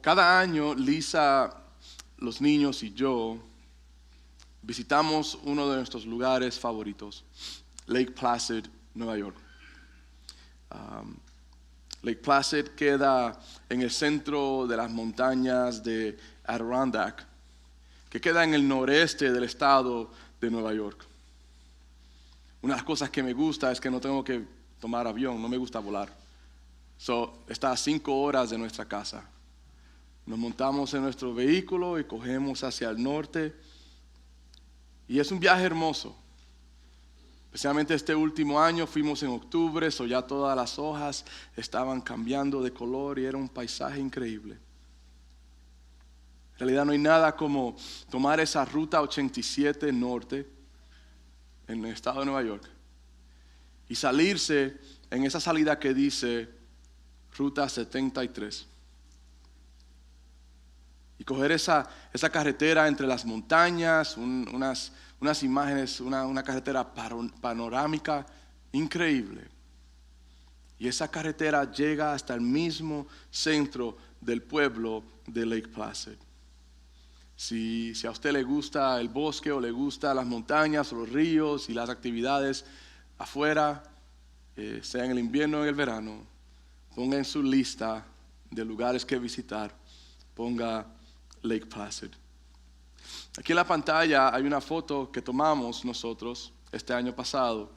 Cada año Lisa, los niños y yo visitamos uno de nuestros lugares favoritos, Lake Placid, Nueva York. Lake Placid queda en el centro de las montañas de Adirondack, que queda en el noreste del estado de Nueva York. Una de las cosas que me gusta es que no tengo que tomar avión, no me gusta volar. Está a 5 horas de nuestra casa. Nos montamos en nuestro vehículo y cogemos hacia el norte. Y es un viaje hermoso. Especialmente este último año fuimos en octubre, ya todas las hojas estaban cambiando de color y era un paisaje increíble. En realidad no hay nada como tomar esa ruta 87 norte en el estado de Nueva York y salirse en esa salida que dice Ruta 73. Y coger esa carretera entre las montañas, unas imágenes, una carretera panorámica increíble. Y esa carretera llega hasta el mismo centro del pueblo de Lake Placid. Si a usted le gusta el bosque o le gustan las montañas o los ríos y las actividades afuera, sea en el invierno o en el verano, ponga en su lista de lugares que visitar, ponga Lake Placid. Aquí en la pantalla hay una foto que tomamos nosotros este año pasado.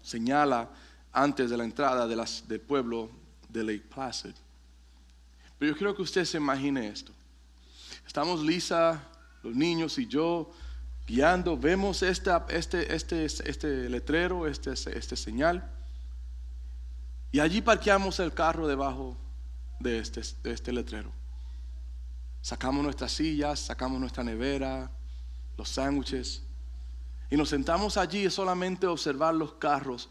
Señala antes de la entrada del pueblo de Lake Placid. Pero yo quiero que usted se imagine esto. Estamos Lisa, los niños y yo guiando, vemos este letrero, este señal, y allí parqueamos el carro debajo de este letrero. Sacamos nuestras sillas, sacamos nuestra nevera, los sándwiches, y nos sentamos allí solamente a observar los carros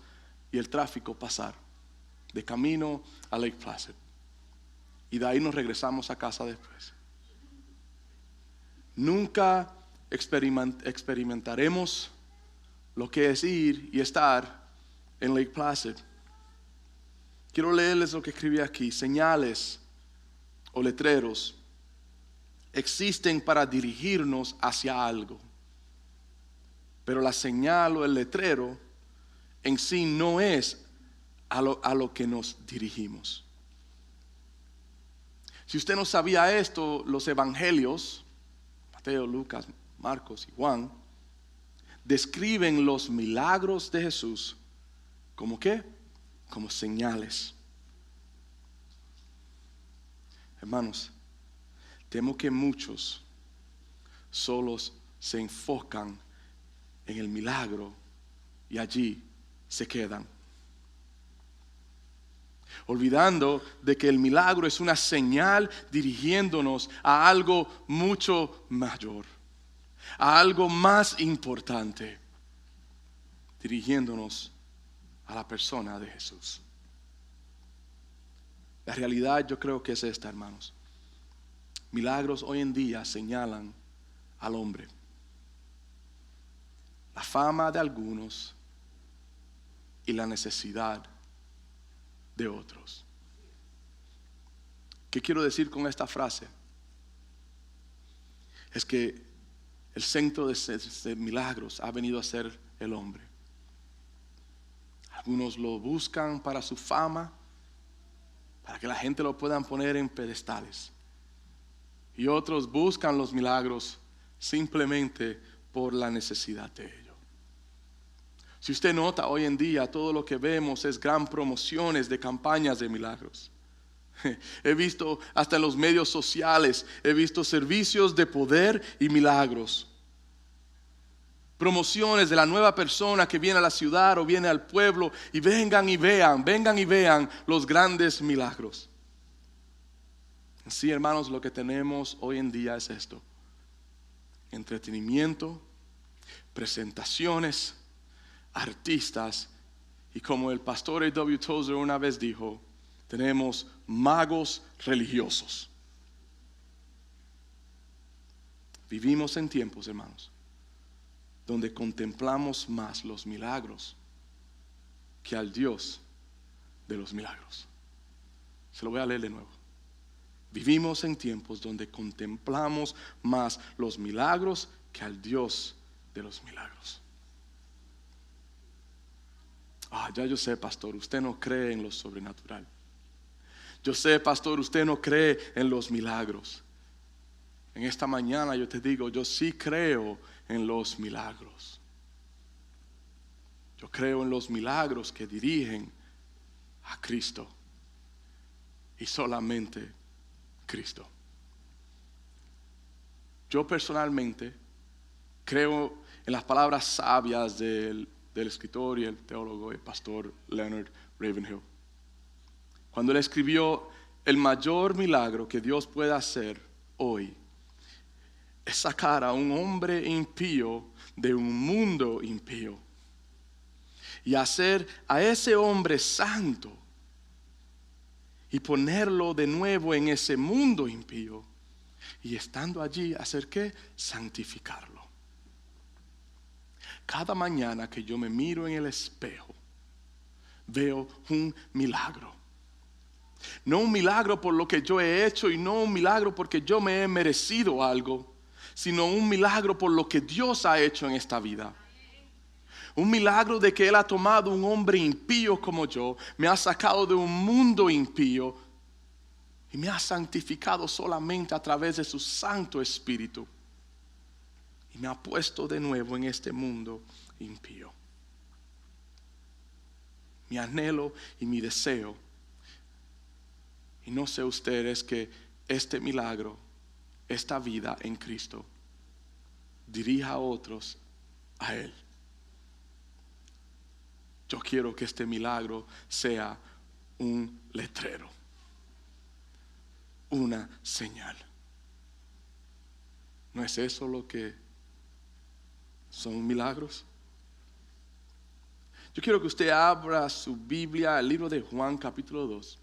y el tráfico pasar, de camino a Lake Placid. Y de ahí nos regresamos a casa después. Nunca experimentaremos lo que es ir y estar en Lake Placid. Quiero leerles lo que escribí aquí. Señales o letreros existen para dirigirnos hacia algo, pero la señal o el letrero en sí no es a lo que nos dirigimos. Si usted no sabía esto, los evangelios, Mateo, Lucas, Marcos y Juan, describen los milagros de Jesús como ¿qué? Como señales. Hermanos, temo que muchos solos se enfocan en el milagro y allí se quedan, olvidando de que el milagro es una señal dirigiéndonos a algo mucho mayor, a algo más importante, dirigiéndonos a la persona de Jesús. La realidad yo creo que es esta, hermanos. Milagros hoy en día señalan al hombre, la fama de algunos y la necesidad de otros. ¿Qué quiero decir con esta frase? Es que el centro de milagros ha venido a ser el hombre. Algunos lo buscan para su fama, para que la gente lo puedan poner en pedestales. Y otros buscan los milagros simplemente por la necesidad de ellos. Si usted nota hoy en día, todo lo que vemos es gran promociones de campañas de milagros. He visto hasta en los medios sociales, he visto servicios de poder y milagros. Promociones de la nueva persona que viene a la ciudad o viene al pueblo y vengan y vean los grandes milagros. Sí, hermanos, lo que tenemos hoy en día es esto: entretenimiento, presentaciones, artistas, y como el pastor A.W. Tozer una vez dijo, tenemos magos religiosos. Vivimos en tiempos, hermanos, donde contemplamos más los milagros que al Dios de los milagros. Se lo voy a leer de nuevo. Vivimos en tiempos donde contemplamos más los milagros que al Dios de los milagros. Ya yo sé, pastor, usted no cree en lo sobrenatural. Yo sé, pastor, usted no cree en los milagros. En esta mañana yo te digo, yo sí creo en los milagros. Yo creo en los milagros que dirigen a Cristo. Y solamente Cristo. Yo personalmente creo en las palabras sabias del escritor y el teólogo y pastor Leonard Ravenhill. Cuando él escribió: el mayor milagro que Dios puede hacer hoy es sacar a un hombre impío de un mundo impío y hacer a ese hombre santo y ponerlo de nuevo en ese mundo impío, y estando allí, ¿hacer qué? Santificarlo. Cada mañana que yo me miro en el espejo, veo un milagro. No un milagro por lo que yo he hecho, y no un milagro porque yo me he merecido algo, sino un milagro por lo que Dios ha hecho en esta vida. Un milagro de que Él ha tomado un hombre impío como yo, me ha sacado de un mundo impío y me ha santificado solamente a través de su Santo Espíritu, y me ha puesto de nuevo en este mundo impío. Mi anhelo y mi deseo, y no sé usted, es que este milagro, esta vida en Cristo, dirija a otros a Él. Yo quiero que este milagro sea un letrero, una señal. ¿No es eso lo que son milagros? Yo quiero que usted abra su Biblia, el libro de Juan capítulo 2,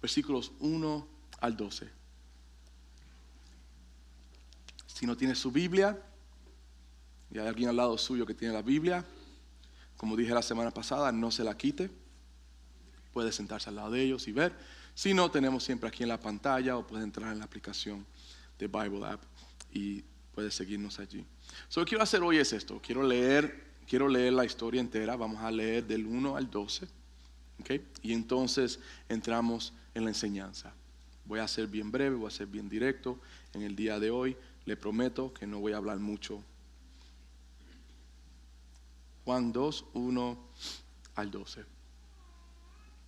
versículos 1 al 12. Si no tiene su Biblia y hay alguien al lado suyo que tiene la Biblia, como dije la semana pasada, no se la quite. Puede sentarse al lado de ellos y ver. Si no, tenemos siempre aquí en la pantalla, o puede entrar en la aplicación de Bible App y puede seguirnos allí. Lo que quiero hacer hoy es esto. Quiero leer la historia entera. Vamos a leer del 1 al 12. ¿Okay? Y entonces entramos en la enseñanza. Voy a ser bien breve, voy a ser bien directo en el día de hoy. Le prometo que no voy a hablar mucho. Juan 2, 1 al 12.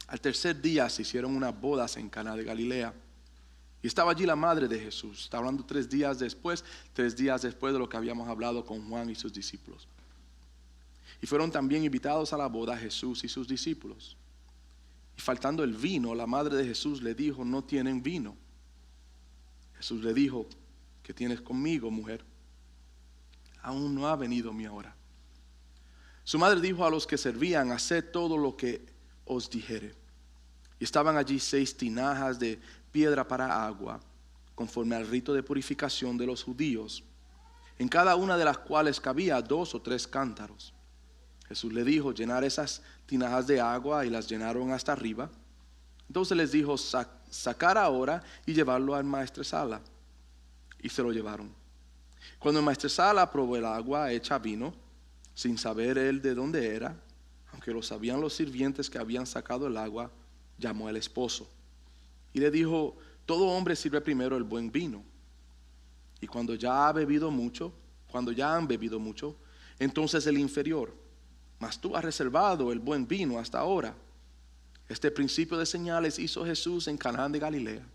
Al tercer día se hicieron unas bodas en Caná de Galilea, y estaba allí la madre de Jesús. Está hablando 3 días después de lo que habíamos hablado con Juan y sus discípulos. Y fueron también invitados a la boda Jesús y sus discípulos. Y faltando el vino, la madre de Jesús le dijo: no tienen vino. Jesús le dijo: ¿qué tienes conmigo, mujer? Aún no ha venido mi hora. Su madre dijo a los que servían: haced todo lo que os dijere. Y estaban allí 6 tinajas de piedra para agua, conforme al rito de purificación de los judíos, en cada una de las cuales cabía 2 o 3 cántaros. Jesús le dijo: llenar esas tinajas de agua, y las llenaron hasta arriba. Entonces les dijo: sacar ahora y llevarlo al maestresala. Y se lo llevaron. Cuando el maestresala probó el agua hecha vino, sin saber él de dónde era, aunque lo sabían los sirvientes que habían sacado el agua, llamó al esposo y le dijo: todo hombre sirve primero el buen vino, y cuando ya han bebido mucho, entonces el inferior. Mas tú has reservado el buen vino hasta ahora. Este principio de señales hizo Jesús en Caná de Galilea,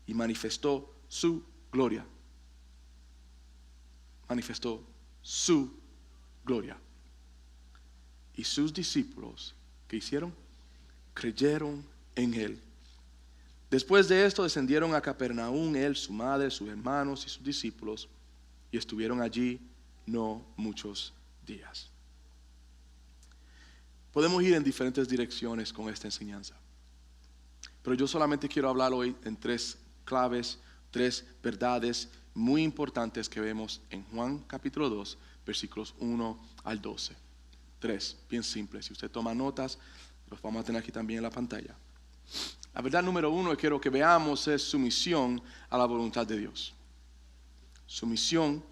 y manifestó su gloria. Y sus discípulos, ¿qué hicieron? Creyeron en él. Después de esto descendieron a Capernaum, él, su madre, sus hermanos y sus discípulos, y estuvieron allí no muchos días. Podemos ir en diferentes direcciones con esta enseñanza, pero yo solamente quiero hablar hoy en 3 claves, 3 verdades muy importantes que vemos en Juan capítulo 2, versículos 1 al 12. 3, bien simples. Si usted toma notas, los vamos a tener aquí también en la pantalla. La verdad número uno que quiero que veamos es sumisión a la voluntad de Dios. Sumisión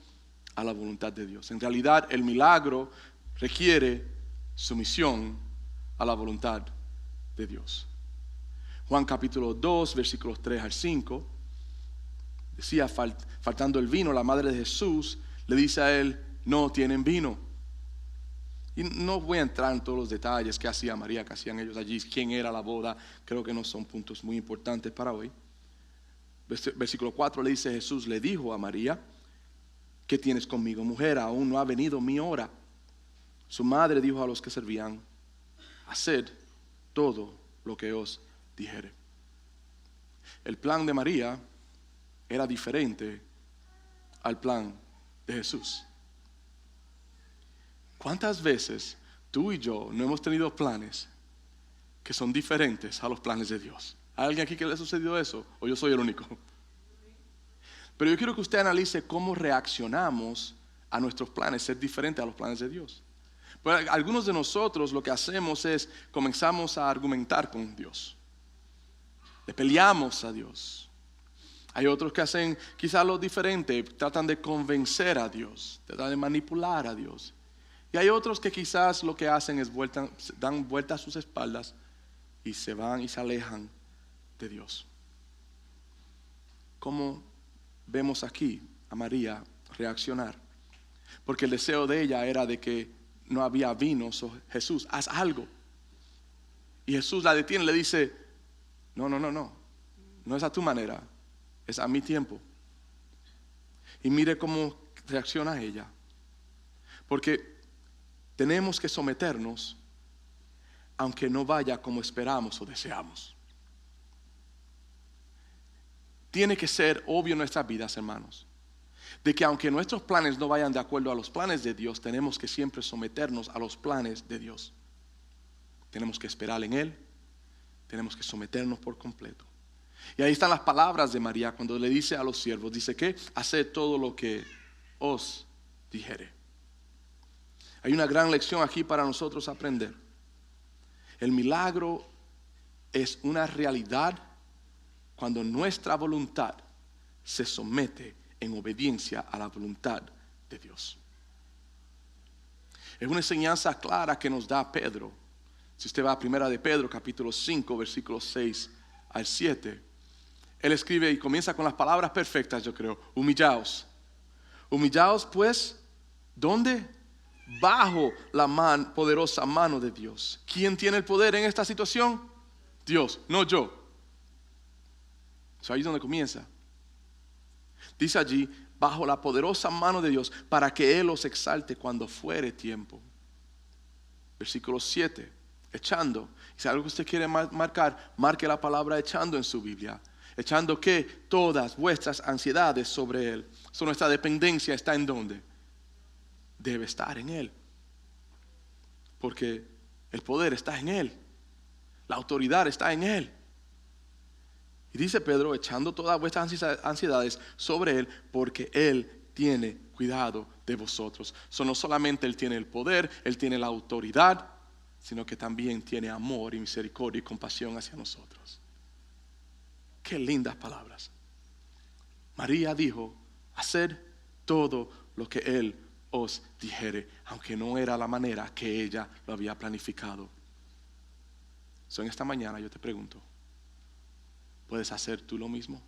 a la voluntad de Dios. En realidad el milagro requiere sumisión a la voluntad de Dios. Juan capítulo 2, versículos 3 al 5, decía, faltando el vino, la madre de Jesús le dice a él, no tienen vino. Y no voy a entrar en todos los detalles, qué hacía María, qué hacían ellos allí, quién era la boda, creo que no son puntos muy importantes para hoy. Versículo 4 le dice, Jesús le dijo a María, ¿qué tienes conmigo, mujer? Aún no ha venido mi hora. Su madre dijo a los que servían, haced todo lo que os dijere. El plan de María era diferente al plan de Jesús. ¿Cuántas veces tú y yo no hemos tenido planes que son diferentes a los planes de Dios? ¿Hay alguien aquí que le ha sucedido eso? ¿O yo soy el único? Pero yo quiero que usted analice cómo reaccionamos a nuestros planes, ser diferentes a los planes de Dios. Pues algunos de nosotros lo que hacemos es comenzamos a argumentar con Dios. Le peleamos a Dios. Hay otros que hacen quizás lo diferente, tratan de convencer a Dios, tratan de manipular a Dios. Y hay otros que quizás lo que hacen es dan vuelta a sus espaldas y se van y se alejan de Dios. ¿Cómo vemos aquí a María reaccionar? Porque el deseo de ella era de que no había vino. Jesús, haz algo. Y Jesús la detiene y le dice, no es a tu manera, es a mi tiempo. Y mire cómo reacciona ella. Porque tenemos que someternos aunque no vaya como esperamos o deseamos. Tiene que ser obvio en nuestras vidas, hermanos, de que aunque nuestros planes no vayan de acuerdo a los planes de Dios, tenemos que siempre someternos a los planes de Dios. Tenemos que esperar en Él, tenemos que someternos por completo. Y ahí están las palabras de María cuando le dice a los siervos, dice que haced todo lo que os dijere. Hay una gran lección aquí para nosotros aprender. El milagro es una realidad cuando nuestra voluntad se somete en obediencia a la voluntad de Dios. Es una enseñanza clara que nos da Pedro. Si usted va a primera de Pedro, capítulo 5, versículos 6 al 7, él escribe y comienza con las palabras perfectas, yo creo. Humillaos. Humillaos pues, ¿dónde? Bajo la poderosa mano de Dios. ¿Quién tiene el poder en esta situación? Dios, no yo. Ahí es donde comienza. Dice allí, bajo la poderosa mano de Dios, para que Él os exalte cuando fuere tiempo. Versículo 7, echando. Si algo que usted quiere marcar, marque la palabra echando en su Biblia. Echando que todas vuestras ansiedades sobre Él. Nuestra dependencia está en ¿dónde? Debe estar en Él. Porque el poder está en Él. La autoridad está en Él. Y dice Pedro, echando todas vuestras ansiedades sobre Él, porque Él tiene cuidado de vosotros. No solamente Él tiene el poder, Él tiene la autoridad, sino que también tiene amor y misericordia y compasión hacia nosotros. Qué lindas palabras. María dijo, haced todo lo que Él os dijere, aunque no era la manera que ella lo había planificado. En esta mañana yo te pregunto, ¿puedes hacer tú lo mismo?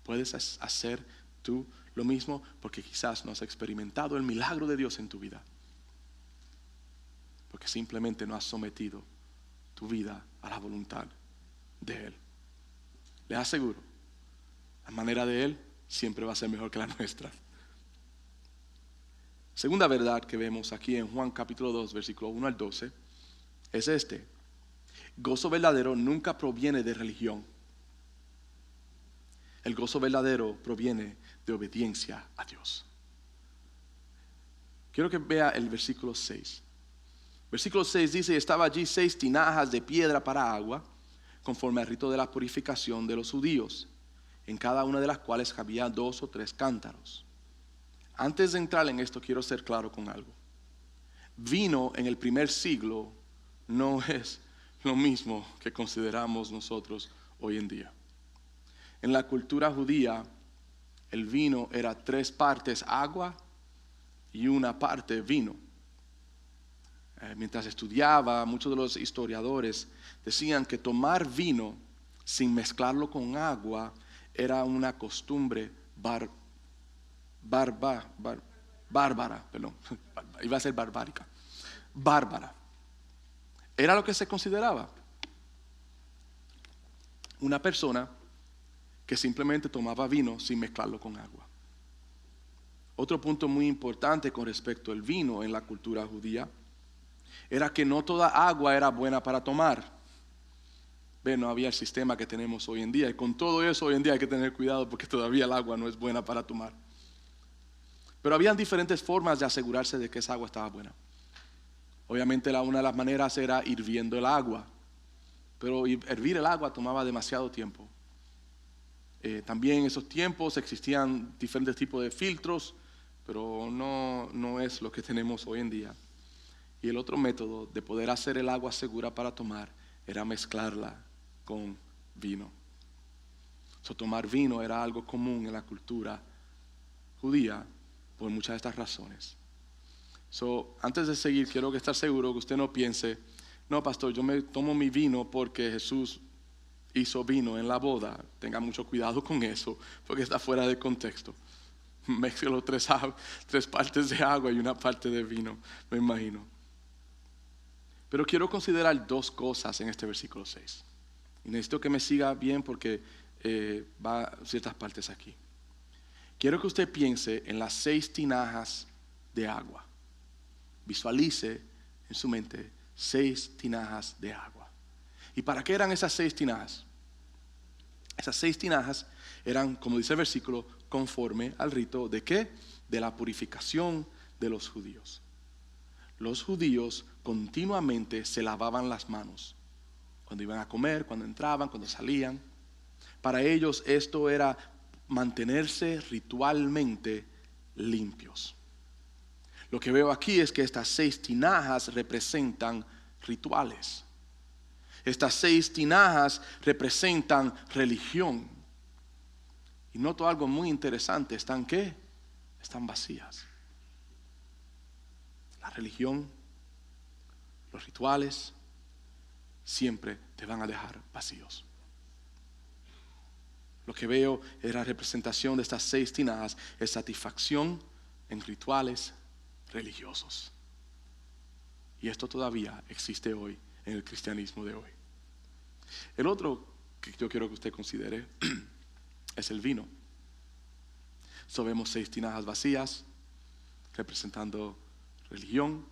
¿Puedes hacer tú lo mismo? Porque quizás no has experimentado el milagro de Dios en tu vida. Porque simplemente no has sometido tu vida a la voluntad de Él. Les aseguro, la manera de Él siempre va a ser mejor que la nuestra. Segunda verdad que vemos aquí en Juan capítulo 2, versículo 1 al 12, es este. Gozo verdadero nunca proviene de religión. El gozo verdadero proviene de obediencia a Dios. Quiero que vea el versículo 6. Versículo 6 dice, estaba allí 6 tinajas de piedra para agua, conforme al rito de la purificación de los judíos, en cada una de las cuales había 2 o 3 cántaros. Antes de entrar en esto, quiero ser claro con algo. Vino en el primer siglo no es lo mismo que consideramos nosotros hoy en día. En la cultura judía, el vino era 3 partes agua y 1 parte vino. Mientras estudiaba, muchos de los historiadores decían que tomar vino sin mezclarlo con agua era una costumbre bárbara, perdón, iba a ser barbárica, bárbara. Era lo que se consideraba. Una persona que simplemente tomaba vino sin mezclarlo con agua. Otro punto muy importante con respecto al vino en la cultura judía era que no toda agua era buena para tomar. No había el sistema que tenemos hoy en día, y con todo eso hoy en día hay que tener cuidado porque todavía el agua no es buena para tomar. Pero habían diferentes formas de asegurarse de que esa agua estaba buena. Obviamente una de las maneras era hirviendo el agua, pero hervir el agua tomaba demasiado tiempo. También en esos tiempos existían diferentes tipos de filtros, pero no es lo que tenemos hoy en día. Y el otro método de poder hacer el agua segura para tomar era mezclarla con vino. Tomar vino era algo común en la cultura judía por muchas de estas razones. Antes de seguir, quiero estar seguro que usted no piense, no, pastor, yo me tomo mi vino porque Jesús hizo vino en la boda. Tenga mucho cuidado con eso, porque está fuera de contexto. Mezclo 3 partes de agua y 1 parte de vino, me imagino. Pero quiero considerar 2 cosas en este versículo 6. Y necesito que me siga bien porque va a ciertas partes aquí. Quiero que usted piense en las 6 tinajas de agua. Visualice en su mente 6 tinajas de agua. ¿Y para qué eran esas 6 tinajas? Esas 6 tinajas eran, como dice el versículo, conforme al rito de ¿qué? De la purificación de los judíos. Los judíos continuamente se lavaban las manos cuando iban a comer, cuando entraban, cuando salían. Para ellos esto era mantenerse ritualmente limpios. Lo que veo aquí es que estas 6 tinajas representan rituales. Estas 6 tinajas representan religión. Y noto algo muy interesante. ¿Están qué? Están vacías. La religión, los rituales, siempre te van a dejar vacíos. Lo que veo es la representación de estas 6 tinajas, es satisfacción en rituales religiosos. Y esto todavía existe hoy en el cristianismo de hoy. El otro que yo quiero que usted considere es el vino. Vemos 6 tinajas vacías representando religión,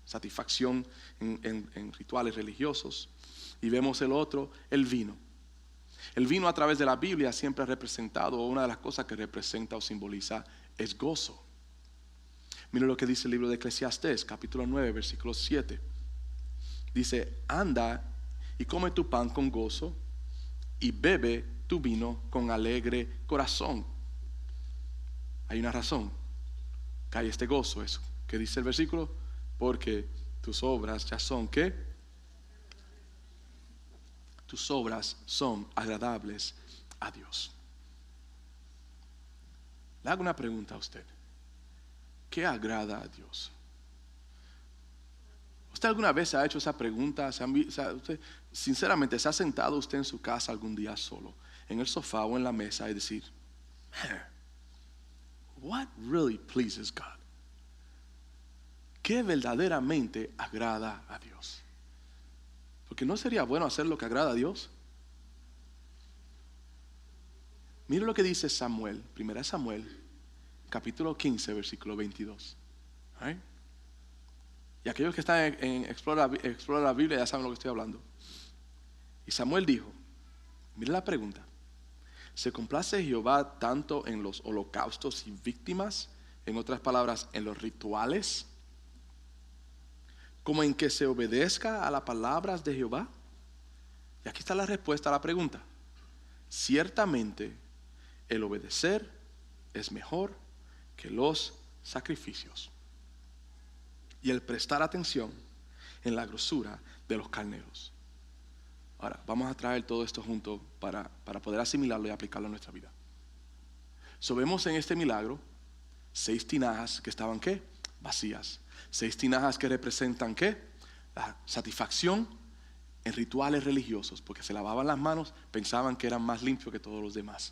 satisfacción en rituales religiosos. Y vemos el otro, el vino. El vino a través de la Biblia siempre ha representado, o una de las cosas que representa o simboliza es gozo. Mira lo que dice el libro de Eclesiastés, capítulo 9, versículo 7. Dice, anda y come tu pan con gozo y bebe tu vino con alegre corazón. Hay una razón que hay este gozo, eso que dice el versículo, porque tus obras ya son ¿qué? Tus obras son agradables a Dios. Le hago una pregunta a usted. ¿Qué agrada a Dios? ¿Usted alguna vez ha hecho esa pregunta? Usted, sinceramente, ¿se ha sentado usted en su casa algún día solo, en el sofá o en la mesa y decir, man, what really pleases God? ¿Qué verdaderamente agrada a Dios? Porque ¿no sería bueno hacer lo que agrada a Dios? Mire lo que dice Samuel, 1 Samuel, capítulo 15, versículo 22. ¿Right? Y aquellos que están en Explora la Biblia ya saben lo que estoy hablando. Y Samuel dijo, mire la pregunta, ¿se complace Jehová tanto en los holocaustos y víctimas, en otras palabras, en los rituales, como en que se obedezca a las palabras de Jehová? Y aquí está la respuesta a la pregunta. Ciertamente el obedecer es mejor que los sacrificios, y el prestar atención en la grosura de los carneros. Ahora, vamos a traer todo esto junto para poder asimilarlo y aplicarlo a nuestra vida. Vemos en este milagro 6 tinajas que estaban ¿qué? Vacías. 6 tinajas que representan ¿qué? La satisfacción en rituales religiosos, porque se lavaban las manos, pensaban que eran más limpios que todos los demás.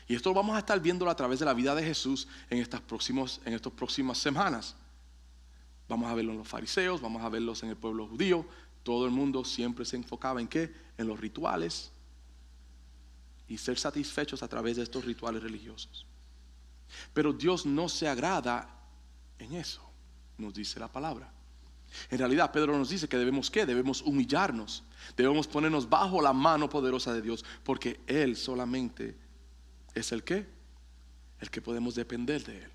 Y esto lo vamos a estar viendo a través de la vida de Jesús en estas próximas semanas. Vamos a verlo en los fariseos, vamos a verlos en el pueblo judío. Todo el mundo siempre se enfocaba en ¿qué? En los rituales y ser satisfechos a través de estos rituales religiosos. Pero Dios no se agrada en eso, nos dice la palabra. En realidad Pedro nos dice que debemos ¿qué? Debemos humillarnos, debemos ponernos bajo la mano poderosa de Dios, porque Él solamente es el ¿qué? El que podemos depender de Él.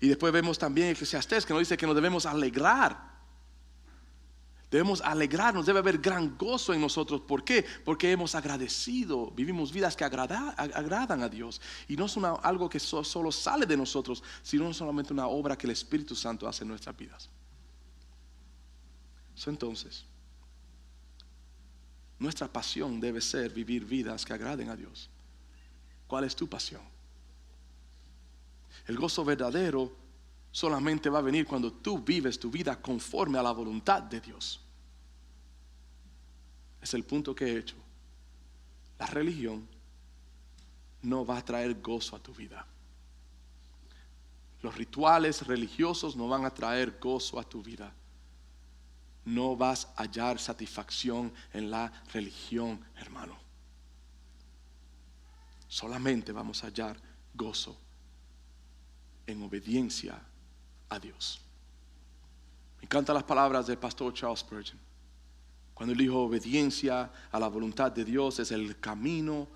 Y después vemos también en Eclesiastés que nos dice que nos debemos alegrar. Debemos alegrarnos, debe haber gran gozo en nosotros. ¿Por qué? Porque hemos agradecido, vivimos vidas que agradan a Dios. Y no es algo que solo sale de nosotros, sino solamente una obra que el Espíritu Santo hace en nuestras vidas. Entonces, nuestra pasión debe ser vivir vidas que agraden a Dios. ¿Cuál es tu pasión? El gozo verdadero solamente va a venir cuando tú vives tu vida conforme a la voluntad de Dios. Es el punto que he hecho. La religión no va a traer gozo a tu vida. Los rituales religiosos no van a traer gozo a tu vida. No vas a hallar satisfacción en la religión, hermano. Solamente vamos a hallar gozo en obediencia a Dios. Me encantan las palabras del pastor Charles Spurgeon, cuando él dijo: obediencia a la voluntad de Dios es el camino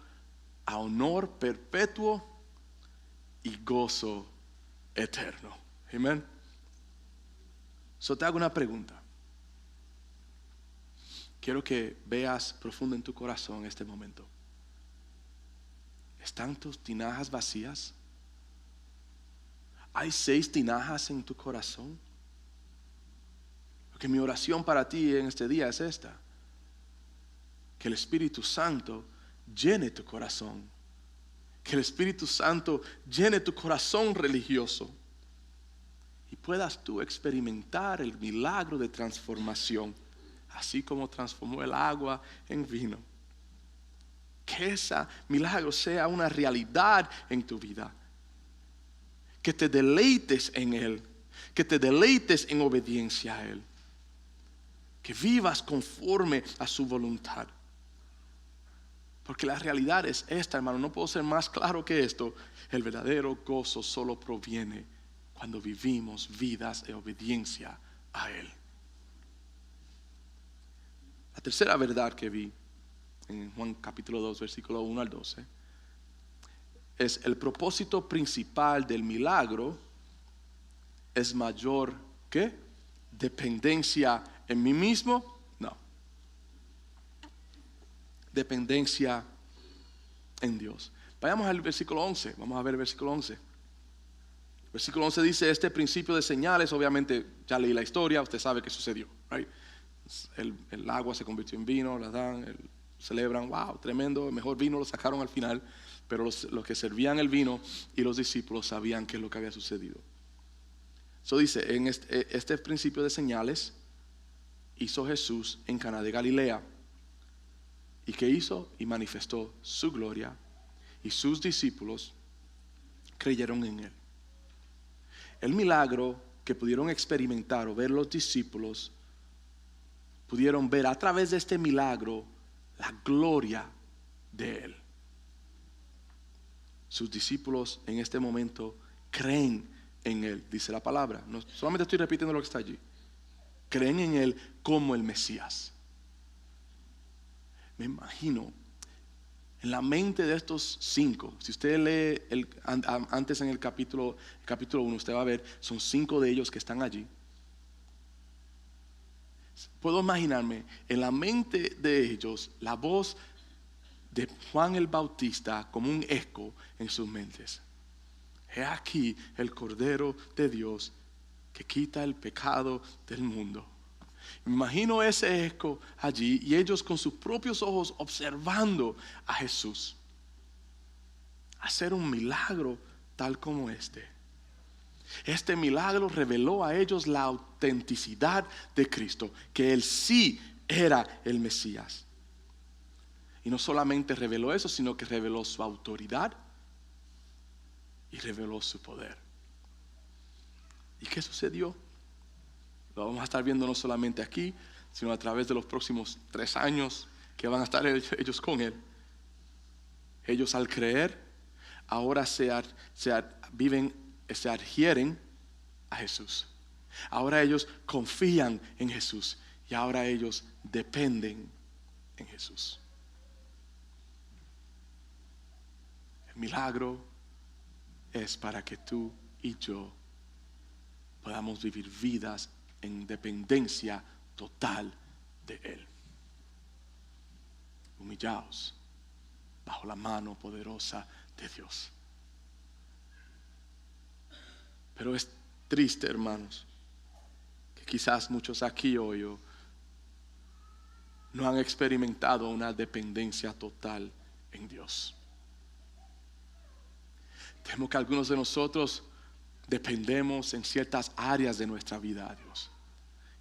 a honor perpetuo y gozo eterno. Amén. Te hago una pregunta. Quiero que veas profundo en tu corazón en este momento. ¿Están tus tinajas vacías? ¿Hay 6 tinajas en tu corazón? Porque mi oración para ti en este día es esta: que el Espíritu Santo llene tu corazón. Que el Espíritu Santo llene tu corazón religioso. Y puedas tú experimentar el milagro de transformación, así como transformó el agua en vino. Que ese milagro sea una realidad en tu vida. Que te deleites en Él. Que te deleites en obediencia a Él. Que vivas conforme a su voluntad. Porque la realidad es esta, hermano. No puedo ser más claro que esto. El verdadero gozo solo proviene cuando vivimos vidas de obediencia a Él. La tercera verdad que vi en Juan capítulo 2, versículo 1 al 12, es: el propósito principal del milagro es mayor ¿qué? Dependencia en mí mismo. No. Dependencia en Dios. Vayamos al versículo 11. Vamos a ver el versículo 11. Versículo 11 dice: este principio de señales, obviamente ya leí la historia, usted sabe qué sucedió, right? El agua se convirtió en vino, la dan, celebran, wow, tremendo, el mejor vino lo sacaron al final, pero los que servían el vino y los discípulos sabían qué es lo que había sucedido. Dice, en este principio de señales hizo Jesús en Caná de Galilea. ¿Y qué hizo? Y manifestó su gloria, y sus discípulos creyeron en Él. El milagro que pudieron experimentar o ver los discípulos, pudieron ver a través de este milagro la gloria de Él. Sus discípulos en este momento creen en Él, dice la palabra. No solamente estoy repitiendo lo que está allí. Creen en Él como el Mesías. Me imagino en la mente de estos 5. Si usted lee antes en el capítulo 1, usted va a ver, son 5 de ellos que están allí. Puedo imaginarme en la mente de ellos la voz de Juan el Bautista como un eco en sus mentes. He aquí el Cordero de Dios que quita el pecado del mundo. Me imagino ese eco allí y ellos con sus propios ojos observando a Jesús hacer un milagro tal como este. Este milagro reveló a ellos la autenticidad de Cristo, que Él sí era el Mesías. Y no solamente reveló eso, sino que reveló su autoridad y reveló su poder. ¿Y qué sucedió? Lo vamos a estar viendo no solamente aquí, sino a través de los próximos 3 años que van a estar ellos con Él. Ellos al creer, ahora se adhieren a Jesús. Ahora ellos confían en Jesús y ahora ellos dependen en Jesús. El milagro es para que tú y yo podamos vivir vidas en dependencia total de Él. Humillaos bajo la mano poderosa de Dios. Pero es triste, hermanos, que quizás muchos aquí hoy no han experimentado una dependencia total en Dios. Temo que algunos de nosotros dependemos en ciertas áreas de nuestra vida a Dios.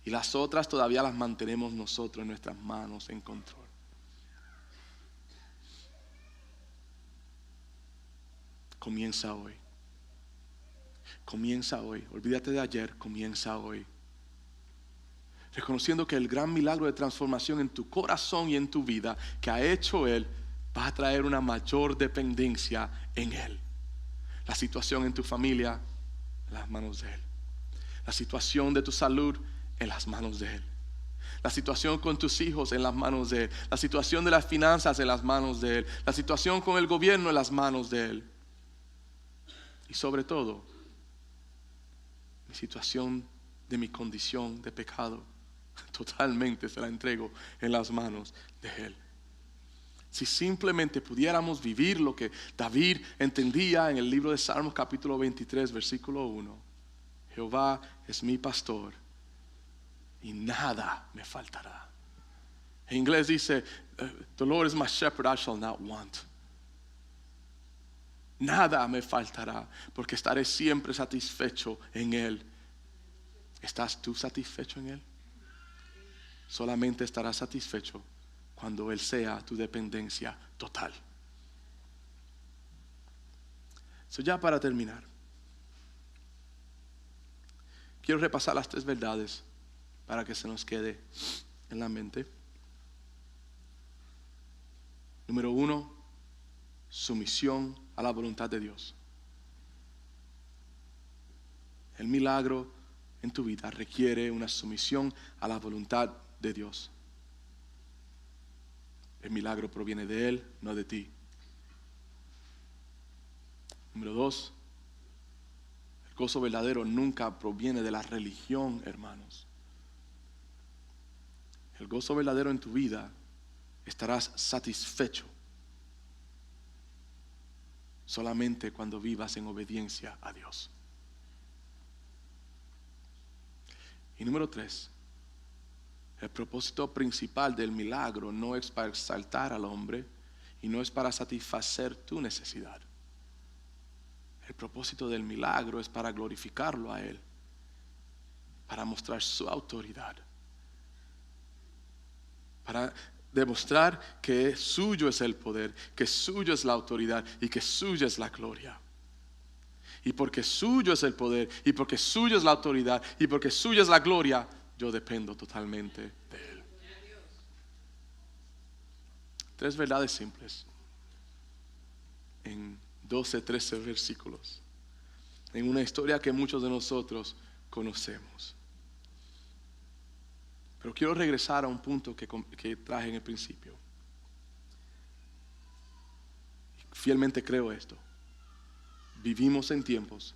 Y las otras todavía las mantenemos nosotros en nuestras manos en control. Comienza hoy. Comienza hoy. Olvídate de ayer, comienza hoy. Reconociendo que el gran milagro de transformación en tu corazón y en tu vida que ha hecho Él va a traer una mayor dependencia en Él. La situación en tu familia, en las manos de Él. La situación de tu salud, en las manos de Él. La situación con tus hijos, en las manos de Él. La situación de las finanzas, en las manos de Él. La situación con el gobierno, en las manos de Él. Y sobre todo, mi situación de mi condición de pecado, totalmente se la entrego en las manos de Él. Si simplemente pudiéramos vivir lo que David entendía en el libro de Salmos capítulo 23 versículo 1. Jehová es mi pastor y nada me faltará. En inglés dice, the Lord is my shepherd, I shall not want. Nada me faltará porque estaré siempre satisfecho en Él. ¿Estás tú satisfecho en Él? Solamente estarás satisfecho cuando Él sea tu dependencia total. Ya para terminar, quiero repasar las 3 verdades para que se nos quede en la mente. Número 1, sumisión a la voluntad de Dios. El milagro en tu vida requiere una sumisión a la voluntad de Dios. El milagro proviene de Él, no de ti. Número 2, el gozo verdadero nunca proviene de la religión, hermanos. El gozo verdadero en tu vida estarás satisfecho solamente cuando vivas en obediencia a Dios. Y número 3, el propósito principal del milagro no es para exaltar al hombre y no es para satisfacer tu necesidad. El propósito del milagro es para glorificarlo a Él, para mostrar su autoridad, para demostrar que suyo es el poder, que suyo es la autoridad y que suya es la gloria. Y porque suyo es el poder, y porque suyo es la autoridad, y porque suya es la gloria, yo dependo totalmente de Él. 3 verdades simples en 12, 13 versículos, en una historia que muchos de nosotros conocemos. Pero quiero regresar a un punto que traje en el principio. Fielmente creo esto. Vivimos en tiempos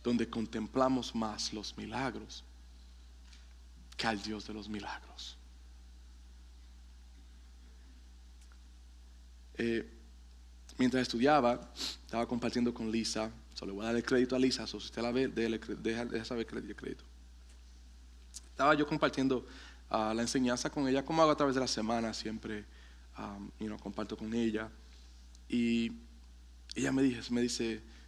donde contemplamos más los milagros que al Dios de los milagros. Mientras estudiaba, estaba compartiendo con Lisa. Solo le voy a dar el crédito a Lisa. Si usted la ve, deja saber el crédito. estaba yo compartiendo la enseñanza con ella, como hago a través de la semana, siempre comparto con ella. Y ella me dice,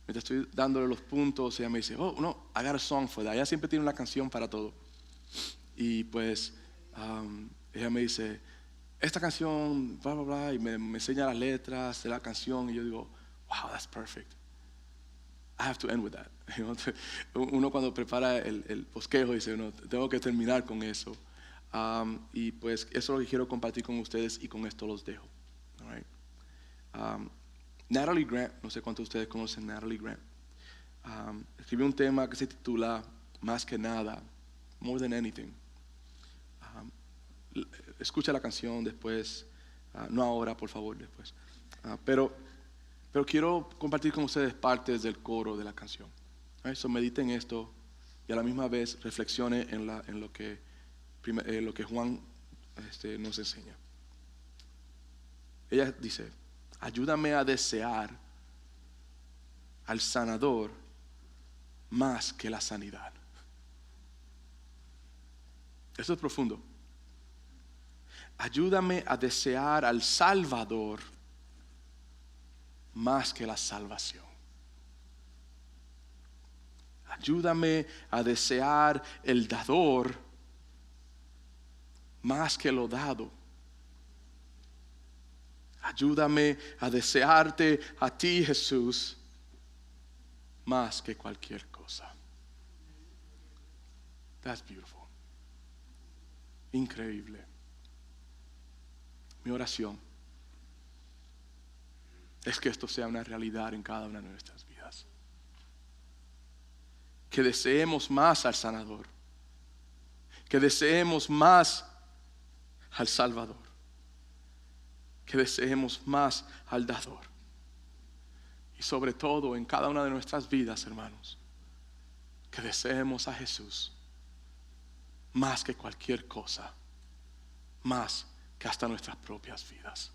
mientras estoy dándole los puntos, ella me dice, oh, no, I got a song for that. Ella siempre tiene una canción para todo. Y pues ella me dice, esta canción, bla, bla, bla, y me enseña las letras de la canción, y yo digo, wow, that's perfect. I have to end with that. Uno cuando prepara el bosquejo dice, no, tengo que terminar con eso. Y pues eso es lo que quiero compartir con ustedes y con esto los dejo. All right. Natalie Grant, no sé cuántos de ustedes conocen Natalie Grant, escribió un tema que se titula Más que nada, More Than Anything. Escucha la canción después, no ahora, por favor, después. Pero quiero compartir con ustedes partes del coro de la canción. So mediten esto y a la misma vez reflexione en lo que Juan nos enseña. Ella dice, ayúdame a desear al sanador más que la sanidad. Eso es profundo. Ayúdame a desear al Salvador más que la salvación. Ayúdame a desear el dador más que lo dado. Ayúdame a desearte a ti, Jesús, más que cualquier cosa. That's beautiful. Increíble. Mi oración es que esto sea una realidad en cada una de nuestras vidas. Que deseemos más al sanador. Que deseemos más al Salvador. Que deseemos más al dador. Y sobre todo en cada una de nuestras vidas, hermanos, que deseemos a Jesús más que cualquier cosa, más que hasta nuestras propias vidas.